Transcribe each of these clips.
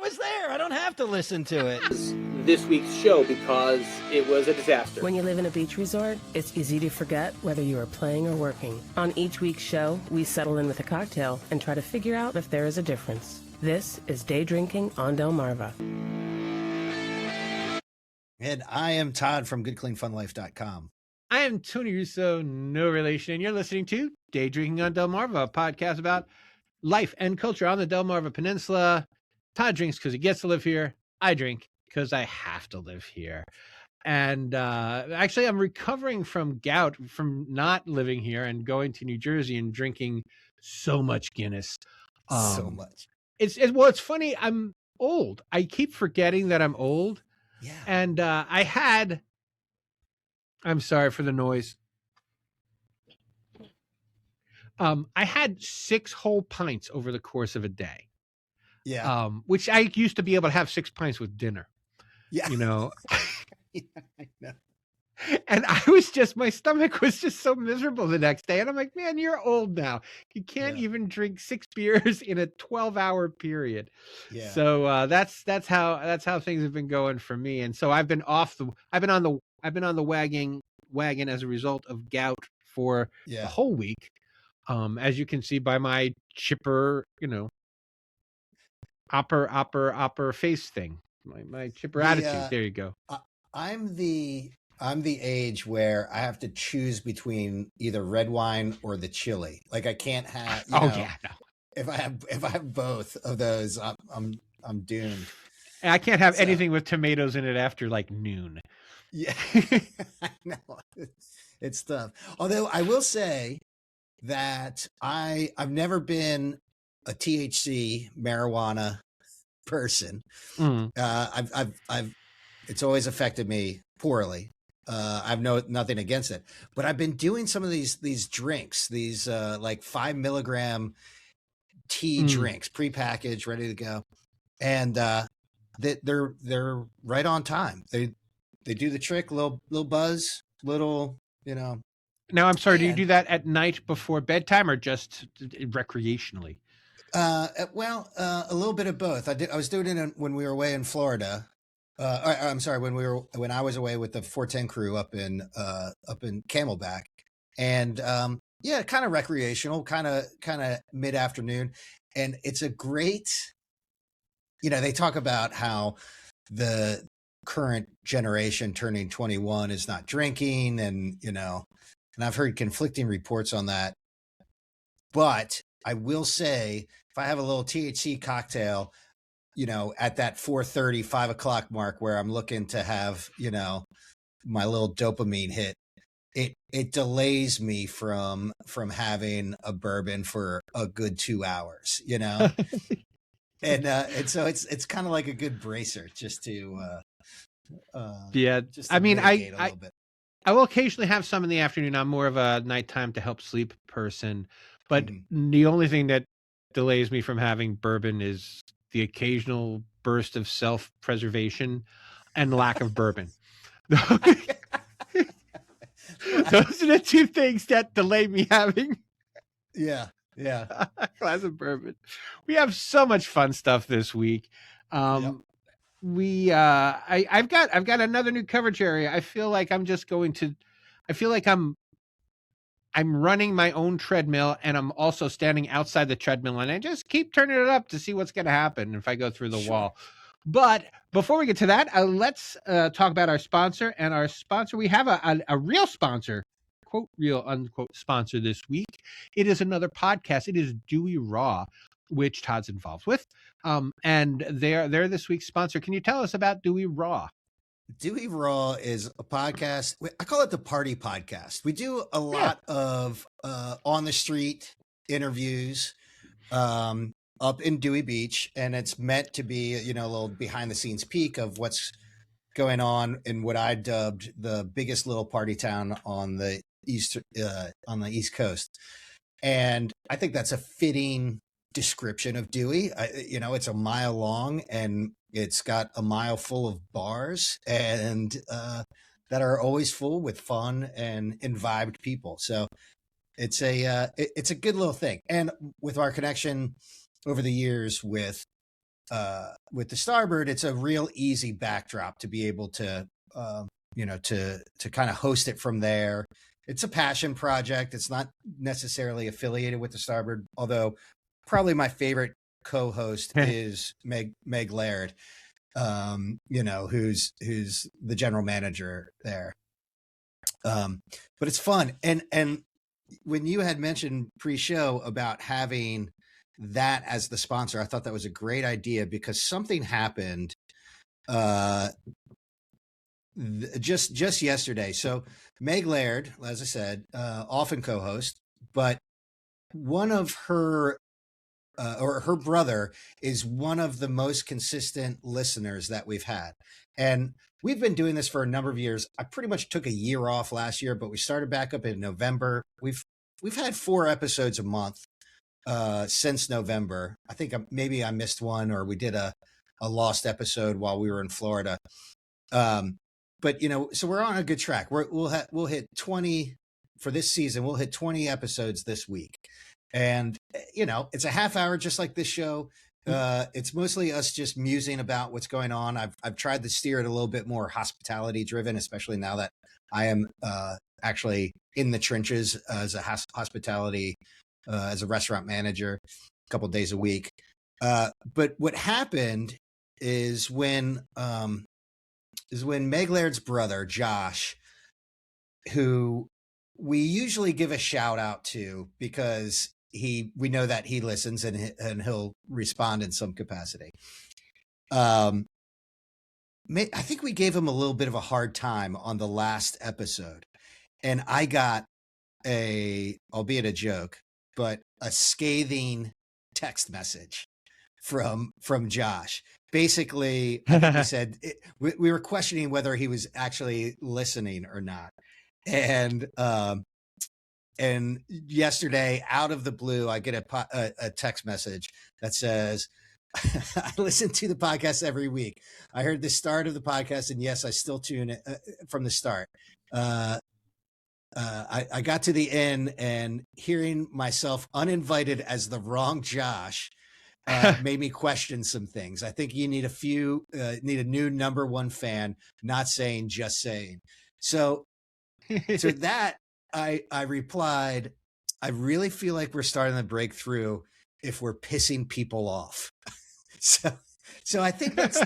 was there. I don't have to listen to it. This week's show because it was a disaster. When you live in a beach resort, it's easy to forget whether you are playing or working. On each week's show, we settle in with a cocktail and try to figure out if there is a difference. This is Day Drinking on Delmarva. And I am Todd from GoodCleanFunLife.com. I am Tony Russo, no relation, and you're listening to Day Drinking on Delmarva, a podcast about life and culture on the Delmarva Peninsula. Todd drinks because he gets to live here. I drink because I have to live here. And actually, I'm recovering from gout from not living here and going to New Jersey and drinking so much Guinness. So much. It's funny. I'm old. I keep forgetting that I'm old. Yeah. And I'm sorry for the noise. I had 6 whole pints over the course of a day. Yeah. Which I used to be able to have 6 pints with dinner. Yeah. You know. Yeah, I know. And my stomach was just so miserable the next day. And I'm like, man, you're old now. You can't even drink 6 beers in a 12-hour period. Yeah. So that's how things have been going for me. And so I've been on the wagon as a result of gout for the whole week. As you can see by my chipper, upper face thing, my chipper attitude. There you go. I'm the age where I have to choose between either red wine or the chili. Like I can't have. If I have both of those, I'm doomed. And I can't have anything with tomatoes in it after like noon. Yeah, I know. It's tough. Although I will say that I've never been a THC marijuana person. I've it's always affected me poorly. I've nothing against it, but I've been doing some of these drinks, these like 5 milligram tea drinks, prepackaged, ready to go, and they're right on time. They do the trick, little buzz, little. Now I'm sorry. Do you do that at night before bedtime or just recreationally? Well, a little bit of both. I was doing it when we were away in Florida. I'm sorry, when I was away with the 410 crew up in Camelback, and kind of recreational, kind of mid afternoon, and it's a great. They talk about how the current generation turning 21 is not drinking, and I've heard conflicting reports on that, but I will say if I have a little THC cocktail, at that 4:30, 5 o'clock mark where I'm looking to have, my little dopamine hit, it delays me from having a bourbon for a good 2 hours, and so it's kind of like a good bracer just to, just to mitigate a little bit. I will occasionally have some in the afternoon. I'm more of a nighttime to help sleep person, but the only thing that delays me from having bourbon is the occasional burst of self-preservation and lack of bourbon. Those are the 2 things that delay me having a glass of bourbon. We have so much fun stuff this week. I've got another new coverage area. I feel like I'm running my own treadmill, and I'm also standing outside the treadmill, and I just keep turning it up to see what's going to happen if I go through the wall. But before we get to that, let's talk about our sponsor. And our sponsor, we have a real sponsor, quote, real, unquote, sponsor this week. It is another podcast. It is Dewey Raw, which Todd's involved with. And they're this week's sponsor. Can you tell us about Dewey Raw? Dewey Raw is a podcast. I call it the party podcast. We do a lot of on the street interviews up in Dewey Beach, and it's meant to be, a little behind the scenes peek of what's going on in what I dubbed the biggest little party town on the East Coast. And I think that's a fitting description of Dewey. It's a mile long, and it's got a mile full of bars and that are always full with fun and vibed people. So it's a good little thing. And with our connection over the years with with the starboard, it's a real easy backdrop to be able to, to kind of host it from there. It's a passion project. It's not necessarily affiliated with the starboard, although probably my favorite co-host is Meg Laird, who's the general manager there. But it's fun. And when you had mentioned pre-show about having that as the sponsor, I thought that was a great idea because something happened just yesterday. So Meg Laird, as I said, often co-host, but one of her or her brother is one of the most consistent listeners that we've had. And we've been doing this for a number of years. I pretty much took a year off last year, but we started back up in November. We've had 4 episodes a month since November. I think maybe I missed one, or we did a lost episode while we were in Florida. But so we're on a good track. We'll hit 20 for this season. We'll hit 20 episodes this week. And, it's a half hour, just like this show. It's mostly us just musing about what's going on. I've tried to steer it a little bit more hospitality driven, especially now that I am actually in the trenches as a hospitality, as a restaurant manager, a couple of days a week. But what happened is when Meg Laird's brother, Josh, who we usually give a shout out to because we know that he listens and he'll respond in some capacity. I think we gave him a little bit of a hard time on the last episode, and I got albeit a joke, but a scathing text message from Josh. Basically, I think he said we were questioning whether he was actually listening or not. And yesterday, out of the blue, I get a text message that says, I listen to the podcast every week. I heard the start of the podcast, and yes, I still tune it from the start. I got to the end, and hearing myself uninvited as the wrong Josh made me question some things. I think you need a new number one fan, not saying, just saying. So to that, I replied, I really feel like we're starting to break through if we're pissing people off. So I think that's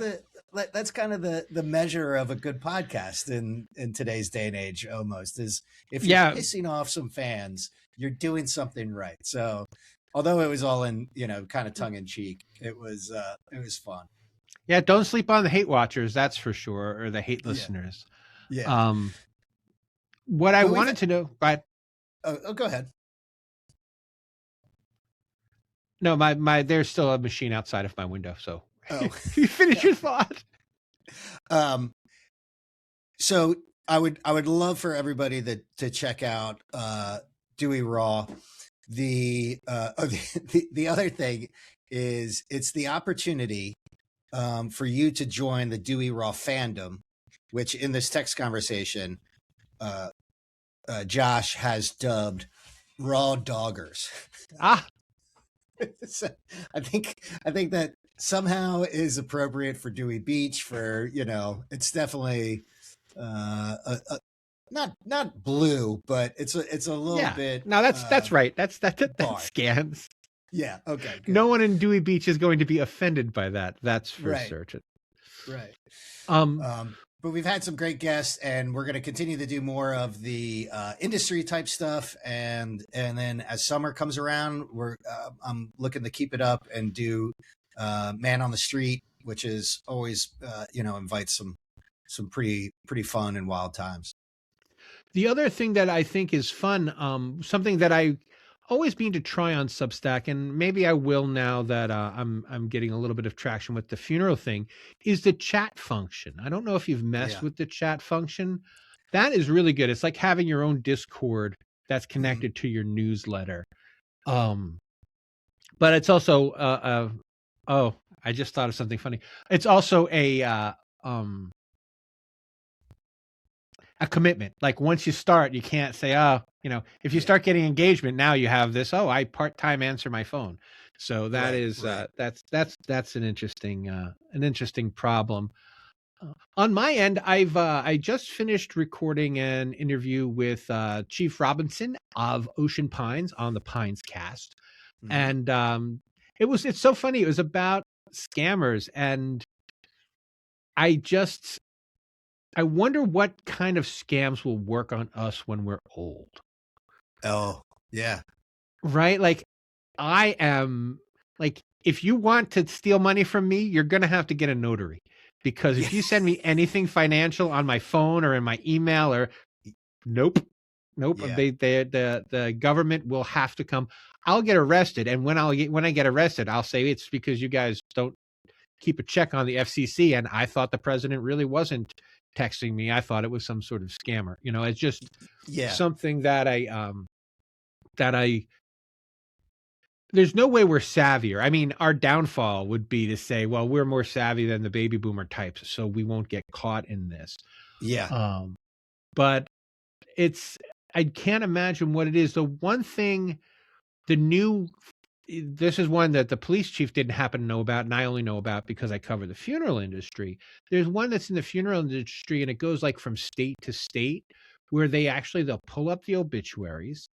kind of the measure of a good podcast in today's day and age, almost, is if you're pissing off some fans, you're doing something right. So although it was all in, kind of tongue in cheek, it was fun. Yeah. Don't sleep on the hate watchers. That's for sure. Or the hate listeners. Yeah. What I wanted to know, but go ahead. No, there's still a machine outside of my window. So you finish your thought. So I would love for everybody to check out Dewey Raw. The other thing is it's the opportunity for you to join the Dewey Raw fandom, which in this text conversation, Josh has dubbed Raw Doggers. So I think that somehow is appropriate for Dewey Beach. For it's definitely not blue, but it's a little bit. No, that's right. That scans. Yeah. Okay. Good. No one in Dewey Beach is going to be offended by that. That's for certain. Right. But we've had some great guests, and we're going to continue to do more of the industry type stuff. And then as summer comes around, I'm looking to keep it up and do Man on the Street, which is always invites some pretty fun and wild times. The other thing that I think is fun, something that I always mean to try on Substack, and maybe I will now that I'm getting a little bit of traction with the funeral thing, is the chat function. I don't know if you've messed with the chat function. That is really good. It's like having your own Discord that's connected to your newsletter. But it's also I just thought of something funny. It's also a commitment. Like once you start, you can't say, oh, if you start getting engagement, now you have this, oh, I part-time answer my phone. So that is that's an interesting problem. On my end, I just finished recording an interview with Chief Robinson of Ocean Pines on the Pines Cast, and it's so funny. It was about scammers, and I wonder what kind of scams will work on us when we're old. Oh, yeah. Right? Like I am like, if you want to steal money from me, you're going to have to get a notary, because if you send me anything financial on my phone or in my email or nope. Yeah. The government will have to come. I'll get arrested. And when I get arrested, I'll say it's because you guys don't keep a check on the FCC. And I thought the president really wasn't texting me. I thought it was some sort of scammer. It's just something that there's no way we're savvier. I mean, our downfall would be to say, well, we're more savvy than the baby boomer types, so we won't get caught in this. Yeah. But I can't imagine what it is. The one thing, this is one that the police chief didn't happen to know about, and I only know about because I cover the funeral industry. There's one that's in the funeral industry, and it goes like from state to state, where they'll pull up the obituaries,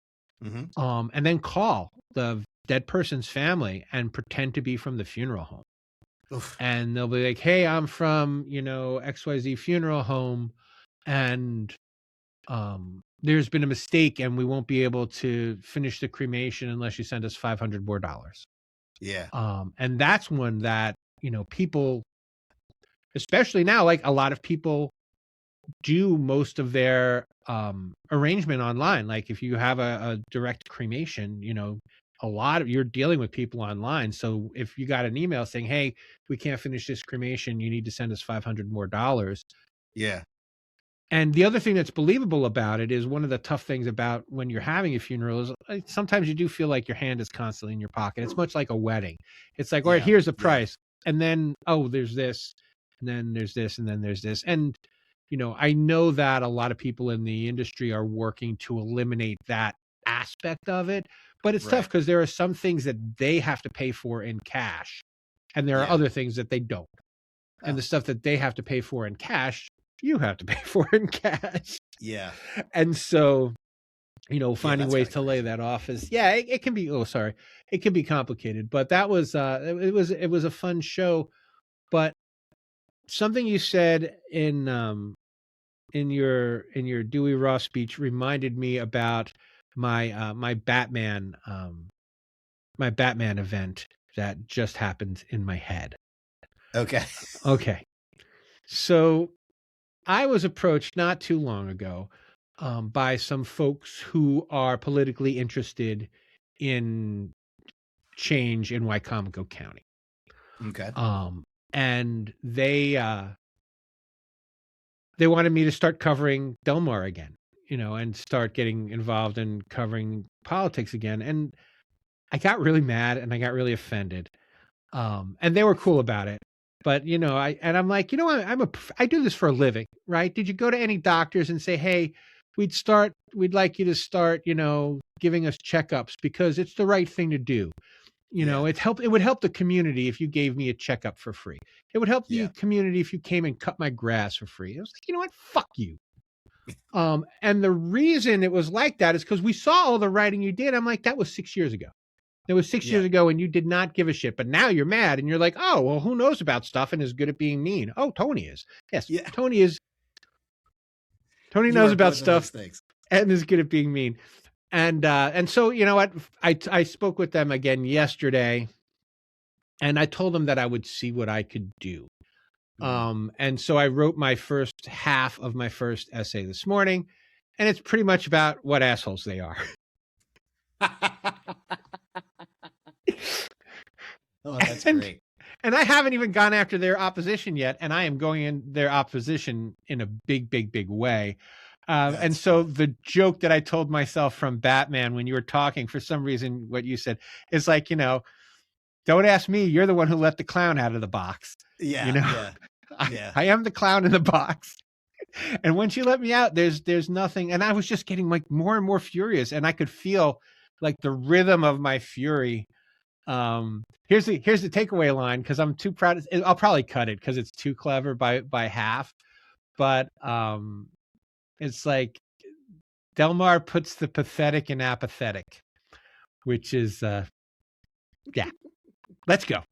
and then call the dead person's family and pretend to be from the funeral home. Oof. And they'll be like, hey, I'm from, XYZ funeral home, and there's been a mistake and we won't be able to finish the cremation unless you send us $500 more. Yeah. And that's one that, people, especially now, like a lot of people do most of their arrangement online. Like if you have a direct cremation, you're dealing with people online. So if you got an email saying, hey, we can't finish this cremation, you need to send us $500 more. Yeah. And the other thing that's believable about it is, one of the tough things about when you're having a funeral is sometimes you do feel like your hand is constantly in your pocket. It's much like a wedding. It's like, all right, here's the price. And then, oh, there's this, and then there's this, and then there's this. And, I know that a lot of people in the industry are working to eliminate that aspect of it, but it's tough because there are some things that they have to pay for in cash, and there are other things that they don't. And the stuff that they have to pay for in cash, you have to pay for in cash. Yeah. And so, finding ways to lay that off is, it can be, it can be complicated, but that was, it was a fun show. But something you said in your Dewey Raw speech reminded me about my Batman event that just happened in my head. Okay. So I was approached not too long ago by some folks who are politically interested in change in Wycomico County. Okay. And they wanted me to start covering Delmar again, and start getting involved in covering politics again. And I got really mad and I got really offended. And they were cool about it. But, I'm like, I do this for a living, right? Did you go to any doctors and say, hey, we'd like you to start, giving us checkups because it's the right thing to do. It would help the community if you gave me a checkup for free. It would help the community if you came and cut my grass for free. I was like, you know what? Fuck you. And the reason it was like that is because we saw all the writing you did. I'm like, that was 6 years ago. It was 6 years ago and you did not give a shit, but now you're mad and you're like, oh, well, who knows about stuff and is good at being mean? Oh, Tony is. Yes. Yeah. Tony knows about stuff and is good at being mean. And so, you know what? I spoke with them again yesterday and I told them that I would see what I could do. And so I wrote my first half of my first essay this morning, and it's pretty much about what assholes they are. Oh, that's great. And I haven't even gone after their opposition yet, and I am going in their opposition in a big, big, big way. And so the joke that I told myself from Batman when you were talking, for some reason, what you said is like, don't ask me. You're the one who let the clown out of the box. Yeah. I am the clown in the box. And when she let me out, there's nothing. And I was just getting like more and more furious, and I could feel like the rhythm of my fury. Here's the takeaway line, because I'm too proud. I'll probably cut it because it's too clever by half. But it's like Delmar puts the pathetic in apathetic, which is yeah. Let's go.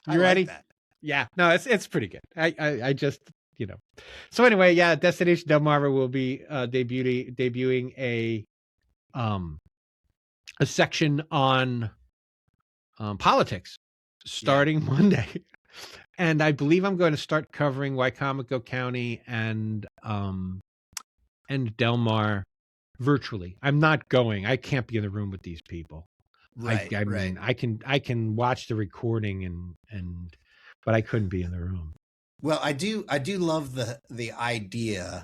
You ready? Like that. Yeah. No, it's pretty good. I just, you know. So anyway, yeah, Destination Delmar will be debuting a section on politics starting Monday. And I believe I'm going to start covering Wycomico County and Delmar virtually. I'm not going. I can't be in the room with these people. Right. I mean, I can watch the recording but I couldn't be in the room. Well, I do love the idea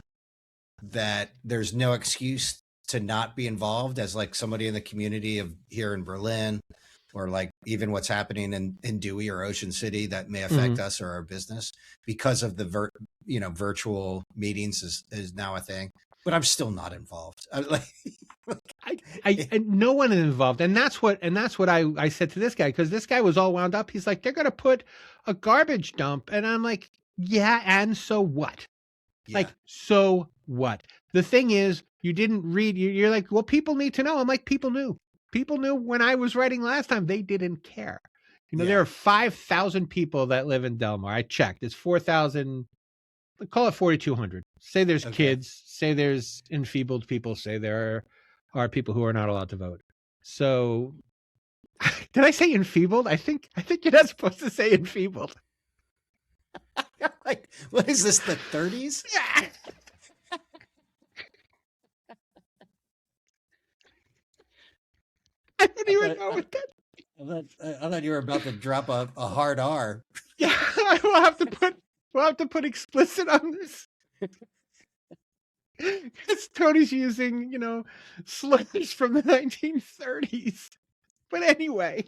that there's no excuse to not be involved as like somebody in the community of here in Berlin, or like even what's happening in Dewey or Ocean City that may affect us or our business because of the virtual meetings is now a thing. But I'm still not involved. No one is involved, and that's what I said to this guy, because this guy was all wound up. He's like, they're going to put a garbage dump, and I'm like, yeah, and so what? Yeah. Like, so what? The thing is, you didn't read. You're like, well, people need to know. I'm like, people knew. People knew when I was writing last time. They didn't care. There are 5,000 people that live in Delmar. I checked. It's 4,000. Call it 4,200. Say there's kids. Say there's enfeebled people. Say there are people who are not allowed to vote. So, did I say enfeebled? I think you're not supposed to say enfeebled. Like, what is this? The 30s? Yeah. I don't even know what that. I thought you were about to drop a hard R. Yeah, we'll have to put explicit on this. Because Tony's using, slurs from the 1930s. But anyway.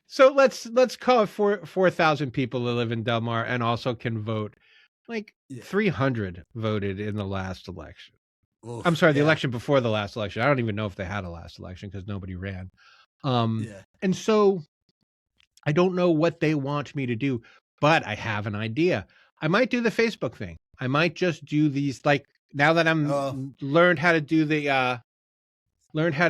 So let's call it 4,000 people that live in Delmar and also can vote. Like 300 voted in the last election. Oof, I'm sorry, the election before the last election. I don't even know if they had a last election because nobody ran. And so I don't know what they want me to do, but I have an idea. I might do the Facebook thing. I might just do these, like, now that I'm learned how to do the learned how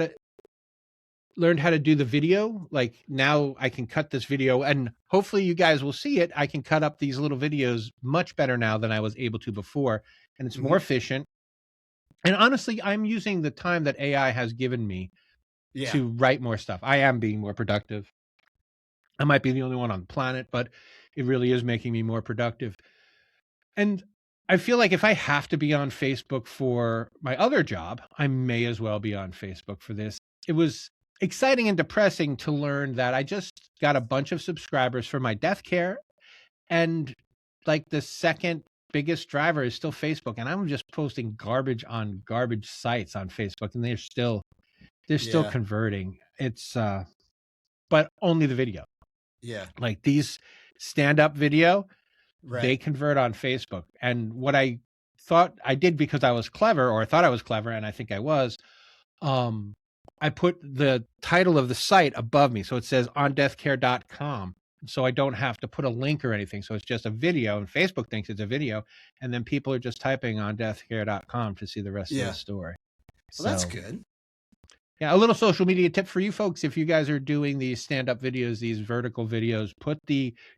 to do the video. Like, now I can cut this video, and hopefully you guys will see it. I can cut up these little videos much better now than I was able to before, and it's more efficient. And honestly, I'm using the time that AI has given me to write more stuff. I am being more productive. I might be the only one on the planet, but it really is making me more productive. And I feel like if I have to be on Facebook for my other job, I may as well be on Facebook for this. It was exciting and depressing to learn that I just got a bunch of subscribers for my death care, and like the second biggest driver is still Facebook, and I'm just posting garbage on garbage sites on Facebook, and they're still converting. It's but only the video. Yeah. Like these stand-up video, they convert on Facebook. And what I thought I did, because I was clever, or I thought I was clever, and I think I was, I put the title of the site above me. So it says ondeathcare.com. So I don't have to put a link or anything. So it's just a video, and Facebook thinks it's a video. And then people are just typing ondeathcare.com to see the rest of the story. Well, that's good. Yeah, a little social media tip for you folks. If you guys are doing these stand-up videos, these vertical videos,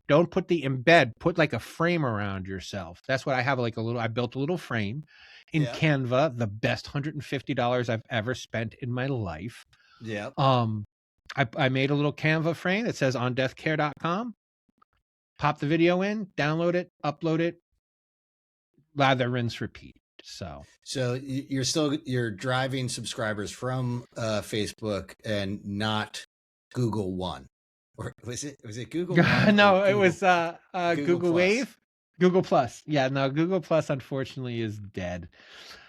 don't put the embed, put like a frame around yourself. That's what I have, I built a little frame in Canva, the best $150 I've ever spent in my life. Yeah. I made a little Canva frame that says ondeathcare.com. Pop the video in, download it, upload it, lather, rinse, repeat. So you're driving subscribers from Facebook and not Google One, or was it Google One? No, it was Google Wave, Google Plus. Yeah, no, Google Plus unfortunately is dead.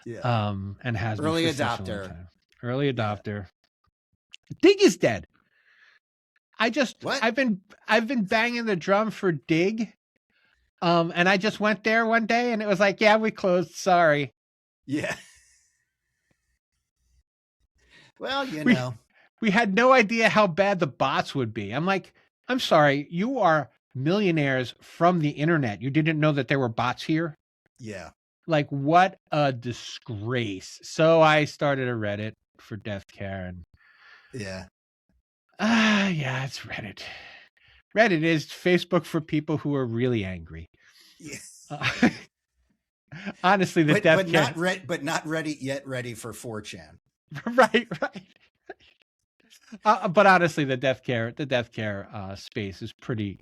Yeah. And has early been for adopter. Such a long time. Early adopter. Dig is dead. I've been banging the drum for Dig And I just went there one day and it was like, yeah, we closed. Sorry. Yeah. Well, We we had no idea how bad the bots would be. I'm like, I'm sorry, you are millionaires from the internet. You didn't know that there were bots here? Yeah. Like, what a disgrace. So I started a Reddit for death care, and yeah, yeah, it's Reddit. Reddit is Facebook for people who are really angry. yeah. Honestly, the death care, but not ready for 4chan. right. But honestly, the death care space is pretty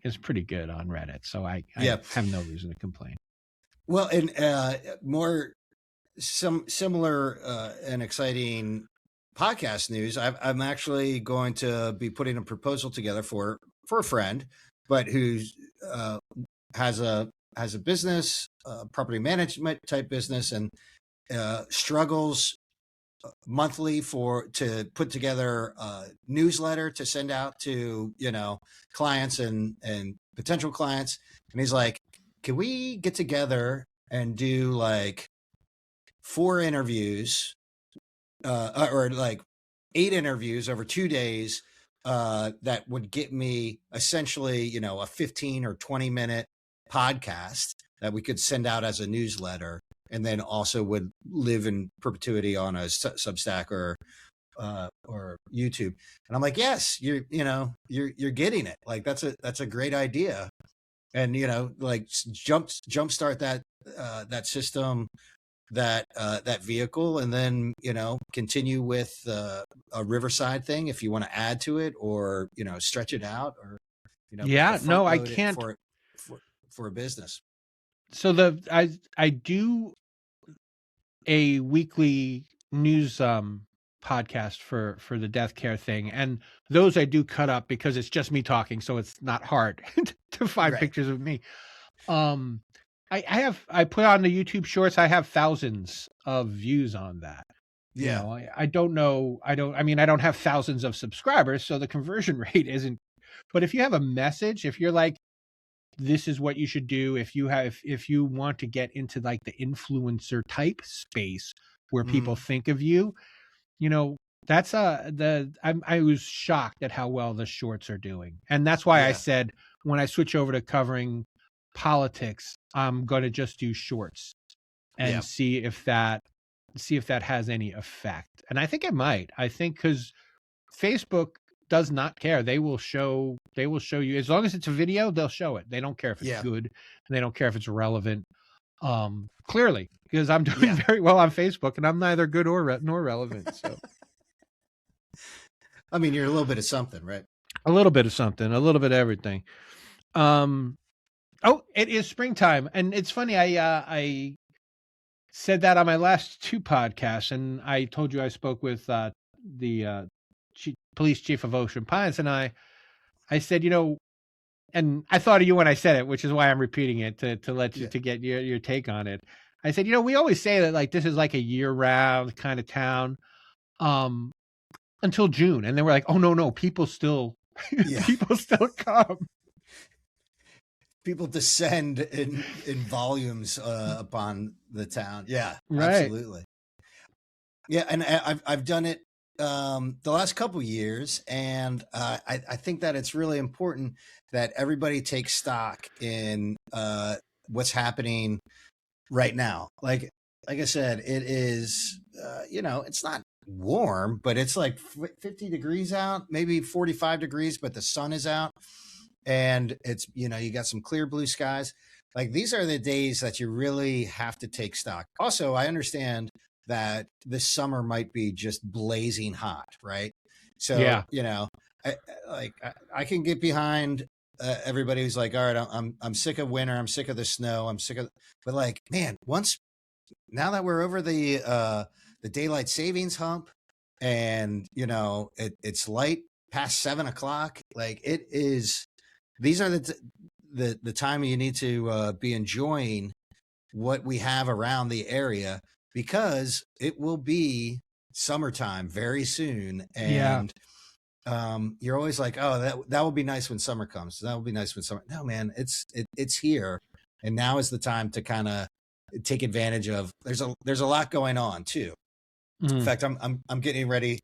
good on Reddit. So I have no reason to complain. Well, and more similar and exciting podcast news. I'm actually going to be putting a proposal together for a friend, but who's has a business, property management type business, and struggles monthly to put together a newsletter to send out to clients and potential clients. And he's like, can we get together and do like 4 interviews or like 8 interviews over 2 days that would get me essentially a 15 or 20 minute podcast that we could send out as a newsletter, and then also would live in perpetuity on a Substack or YouTube. And I'm like, yes, you're getting it. Like that's a great idea. And like jumpstart that system, that vehicle, and then continue with a Riverside thing if you want to add to it, or stretch it out, or yeah, no, I can't for a business. So I do a weekly news podcast for the death care thing, and those I do cut up because it's just me talking, so it's not hard to find pictures of me. I put on the YouTube shorts. I have thousands of views on that. Yeah. I don't know. I don't have thousands of subscribers, so the conversion rate isn't. But if you have a message, if you're like, this is what you should do, if you want to get into like the influencer type space where people think of you, that's I was shocked at how well the shorts are doing. And that's why I said, when I switch over to covering politics, I'm going to just do shorts and see if that has any effect. And I think it might. I think because Facebook does not care. They will show you, as long as it's a video, they'll show it. They don't care if it's good, and they don't care if it's relevant. Clearly, because I'm doing very well on Facebook, and I'm neither good nor relevant. So, I mean, you're a little bit of something, right? A little bit of something, a little bit of everything. Oh, it is springtime, and it's funny. I said that on my last 2 podcasts, and I told you I spoke with the police chief of Ocean Pines, and I said, and I thought of you when I said it, which is why I'm repeating it to let you to get your take on it. I said, we always say that like this is like a year-round kind of town until June, and then we're like, oh no, people still people still come. People descend in volumes upon the town. Yeah, right. Absolutely. Yeah, and I've done it the last couple of years, and I think that it's really important that everybody takes stock in what's happening right now. Like I said, it is it's not warm, but it's like 50 degrees out, maybe 45 degrees, but the sun is out, and it's you got some clear blue skies. Like these are the days that you really have to take stock. Also, I understand that this summer might be just blazing hot, right? So I can get behind everybody who's like, all right, I'm sick of winter, I'm sick of the snow, but like, man, now that we're over the daylight savings hump, and it's light past 7 o'clock, like it is. These are the time you need to be enjoying what we have around the area, because it will be summertime very soon. And you're always like, oh, that will be nice when summer comes. That will be nice when summer. No, man, it's here. and now is the time to kind of take advantage of. There's a lot going on too. In fact, I'm getting ready.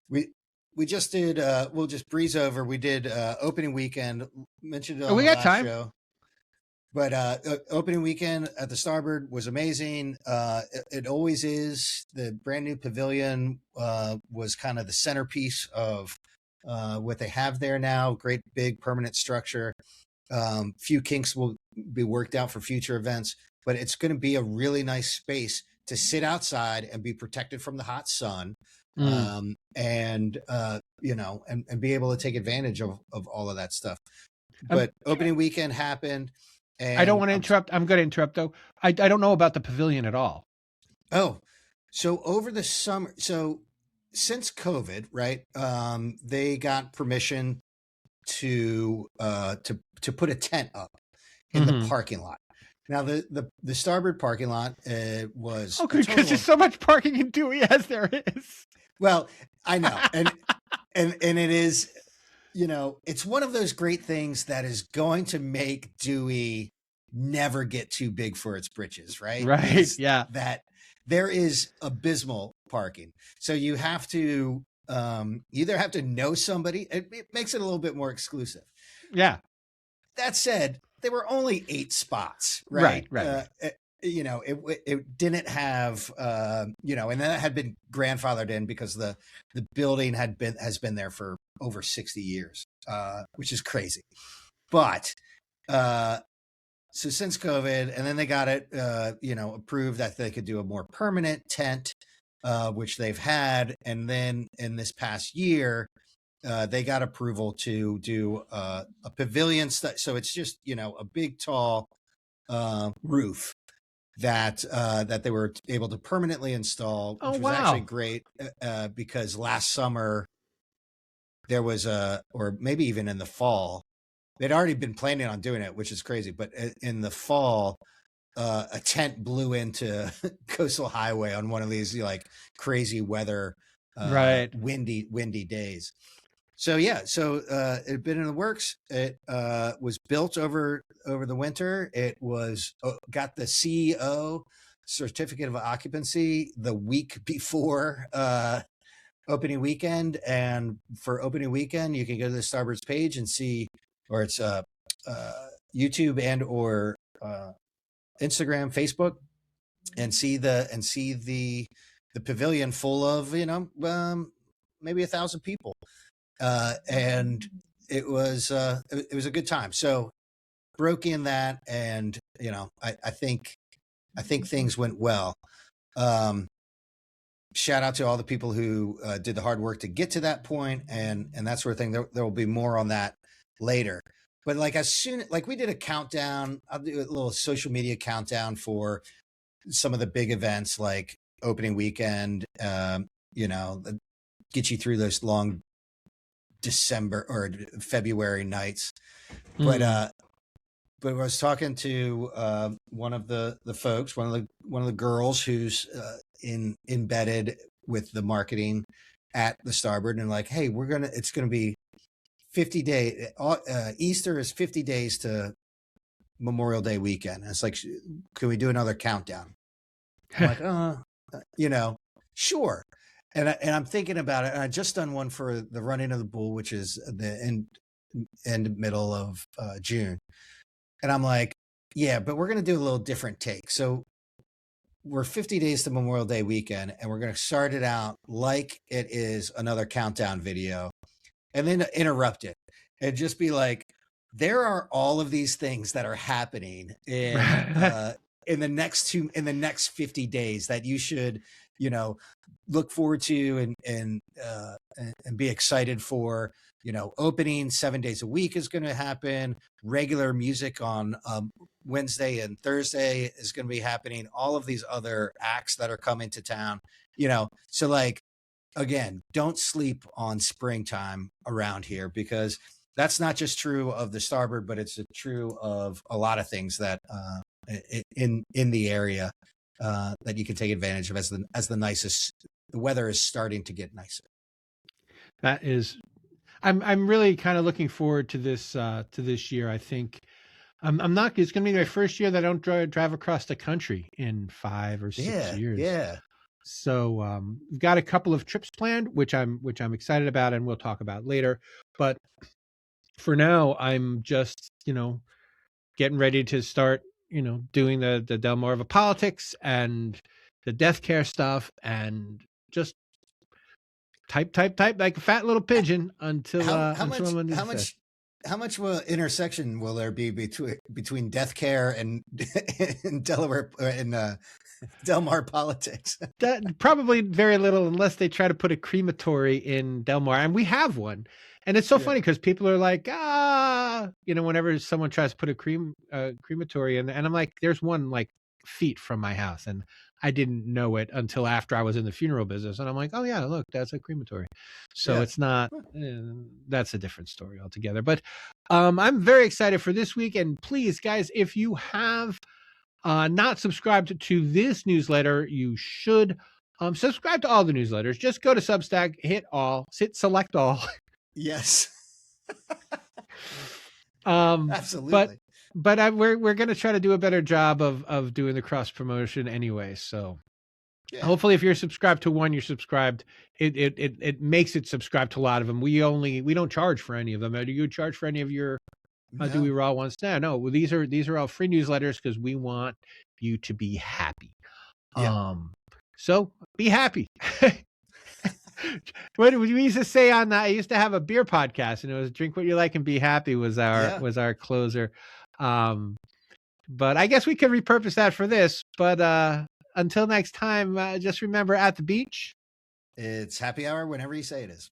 We just did. We'll just breeze over. We did opening weekend. Mentioned it on we the got last time. show. But opening weekend at the Starboard was amazing. It always is. The brand new pavilion was kind of the centerpiece of what they have there now. Great big permanent structure. Few kinks will be worked out for future events, but it's going to be a really nice space to sit outside and be protected from the hot sun. And be able to take advantage of all of that stuff. But opening weekend happened. And I don't want to interrupt. I'm going to interrupt though. I don't know about the pavilion at all. Oh, so over the summer, so since COVID, right? They got permission to put a tent up in the parking lot. Now the Starboard parking lot was because there's so much parking in Dewey as there is. Well, I know, and it is. It's one of those great things that is going to make Dewey never get too big for its britches, right? Right. Yeah. That there is abysmal parking. So you have to either have to know somebody. It makes it a little bit more exclusive. Yeah. That said, there were only 8 spots, right? Right. It didn't have, and then it had been grandfathered in because the building has been there for over 60 years, which is crazy. But so since COVID, and then they got it, approved that they could do a more permanent tent, which they've had, and then in this past year, they got approval to do a pavilion. So it's just a big tall roof that they were able to permanently install, which was actually great because last summer there was or maybe even in the fall, they'd already been planning on doing it, which is crazy. But in the fall, a tent blew into Coastal Highway on one of these crazy weather, windy days. So yeah, it had been in the works. It was built over the winter. It was got the CEO certificate of occupancy the week before opening weekend. And for opening weekend, you can go to the Starboard's page and see, or it's YouTube and or Instagram, Facebook, and see the pavilion full of maybe 1,000 people. And it was a good time. So broke in that, and I think things went well. Shout out to all the people who did the hard work to get to that point, and that sort of thing. There will be more on that later. But as soon we did a countdown, I'll do a little social media countdown for some of the big events like opening weekend. Get you through those long December or February nights. But I was talking to one of the folks, one of the girls who's embedded with the marketing at the Starboard, and hey, it's gonna be 50 days. Easter is 50 days to Memorial Day weekend. And it's can we do another countdown? I'm sure. And I'm thinking about it. And I just done one for the Running of the Bull, which is the middle of June. And I'm like, yeah, but we're going to do a little different take. So we're 50 days to Memorial Day weekend, and we're going to start it out like it is another countdown video, and then interrupt it and just be like, there are all of these things that are happening in the next 50 days that you should, look forward to and be excited for. Opening 7 days a week is going to happen. Regular music on Wednesday and Thursday is going to be happening. All of these other acts that are coming to town, so again, don't sleep on springtime around here, because that's not just true of the Starboard, but it's true of a lot of things that in the area that you can take advantage of as the weather is starting to get nicer. That is, I'm really kind of looking forward to this year. I think I'm not. It's going to be my first year that I don't drive across the country in 5 or 6 years. Yeah. So we've got a couple of trips planned, which I'm excited about, and we'll talk about later. But for now, I'm just getting ready to start doing the Delmar of politics and the death care stuff, and just type like a fat little pigeon until how much intersection will there be between death care and Delaware and Delmar politics? That probably very little, unless they try to put a crematory in Delmar, and we have one. And it's so funny because people are like, whenever someone tries to put a crematory in, and I'm like, there's one like feet from my house, and I didn't know it until after I was in the funeral business, and I'm like, oh yeah, look, that's a crematory. So it's not. That's a different story altogether. But I'm very excited for this week, and please, guys, if you have not subscribed to this newsletter, you should subscribe to all the newsletters. Just go to Substack, select all. Yes. Absolutely. But we're going to try to do a better job of doing the cross promotion anyway. So hopefully, if you're subscribed to one, you're subscribed. It makes it subscribe to a lot of them. We don't charge for any of them. Do you charge for any of your Dewey Raw ones? No. Well, these are all free newsletters because we want you to be happy. Yeah. So be happy. What we used to say on that, I used to have a beer podcast, and it was "Drink what you like and be happy" was our closer. But I guess we could repurpose that for this. But until next time, just remember, at the beach, it's happy hour whenever you say it is.